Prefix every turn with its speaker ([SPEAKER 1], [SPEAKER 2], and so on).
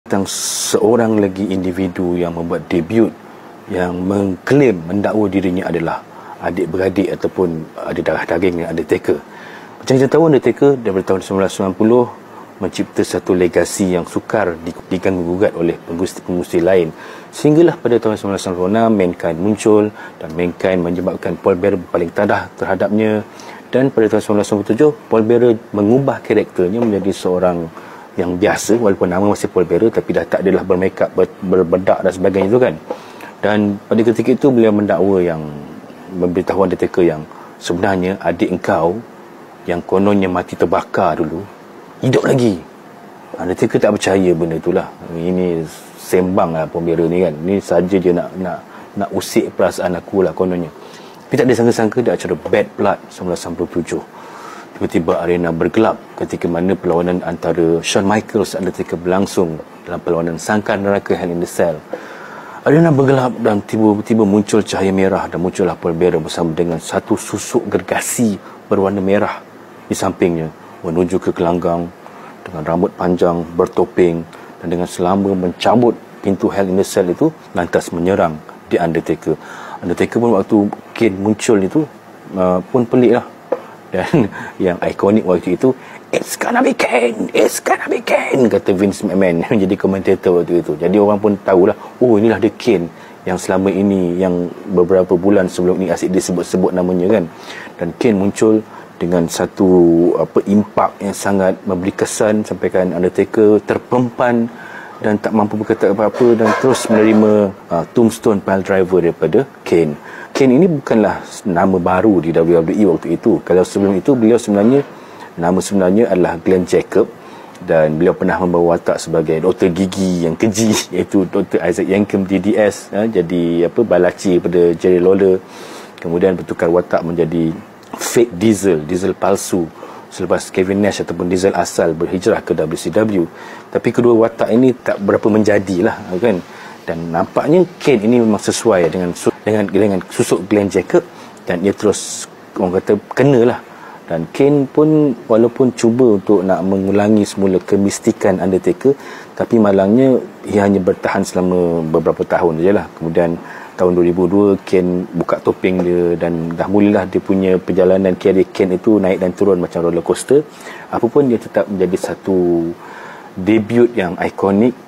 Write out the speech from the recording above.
[SPEAKER 1] tentang seorang lagi individu yang membuat debut yang mengklaim, mendakwa dirinya adalah adik-beradik ataupun ada darah daging dengan Undertaker. Macam kita tahu, Undertaker daripada tahun 1990 mencipta satu legasi yang sukar diganggu-gugat oleh pengusi lain. Sehinggalah pada tahun 1996 Mankind muncul dan Mankind menyebabkan Paul Bearer berpaling tadah terhadapnya. Dan pada tahun 1997 Paul Bearer mengubah karakternya menjadi seorang yang biasa, walaupun nama masih Paul Bearer, tapi dah tak adalah bermakeup, berbedak dan sebagainya itu kan. Dan pada ketika itu beliau mendakwa, yang memberitahu Undertaker yang sebenarnya adik engkau yang kononnya mati terbakar dulu hidup lagi. Undertaker tak percaya benda itulah. Ini sembang lah Paul Bearer ni kan. Ini saja dia nak usik perasaan aku lah kononnya. Tapi tak ada sangka-sangka di acara Bad Blood 1997 tiba-tiba arena bergelap ketika mana perlawanan antara Shawn Michaels dan Undertaker berlangsung dalam perlawanan Sangkar Neraka Hell in the Cell. Arena bergelap dan tiba-tiba muncul cahaya merah dan muncullah Paul Bearer bersama dengan satu susuk gergasi berwarna merah di sampingnya menuju ke gelanggang dengan rambut panjang, bertopeng dan dengan selamba mencabut pintu Hell in the Cell itu lantas menyerang The Undertaker. Undertaker pun waktu Kane muncul itu pun pelik lah. Dan yang ikonik waktu itu, "It's gonna be Kane, it's gonna be Kane," kata Vince McMahon yang jadi komentator waktu itu. Jadi orang pun tahulah, oh inilah dia Kane yang selama ini, yang beberapa bulan sebelum ini asyik disebut-sebut namanya kan. Dan Kane muncul dengan satu impak yang sangat memberi kesan, sampaikan Undertaker terpempan dan tak mampu berkata apa-apa dan terus menerima tombstone pile driver daripada Kane. Kane ini bukanlah nama baru di WWE waktu itu. Kalau sebelum itu, beliau sebenarnya, nama sebenarnya adalah Glenn Jacob, dan beliau pernah membawa watak sebagai doktor gigi yang keji, iaitu Dr. Isaac Yankem DDS, jadi balaci pada Jerry Lawler. Kemudian bertukar watak menjadi fake Diesel palsu selepas Kevin Nash ataupun Diesel asal berhijrah ke WCW. Tapi kedua watak ini tak berapa menjadilah kan. Dan nampaknya Kane ini memang sesuai dengan susuk Glenn Jacob, dan ia terus orang kata kenalah. Dan Kane pun walaupun cuba untuk nak mengulangi semula kemistikan Undertaker, tapi malangnya ia hanya bertahan selama beberapa tahun sajalah. Kemudian tahun 2002 Kane buka topeng dia dan dah mulalah dia punya perjalanan karier Kane itu naik dan turun macam roller coaster. Apapun dia tetap menjadi satu debut yang ikonik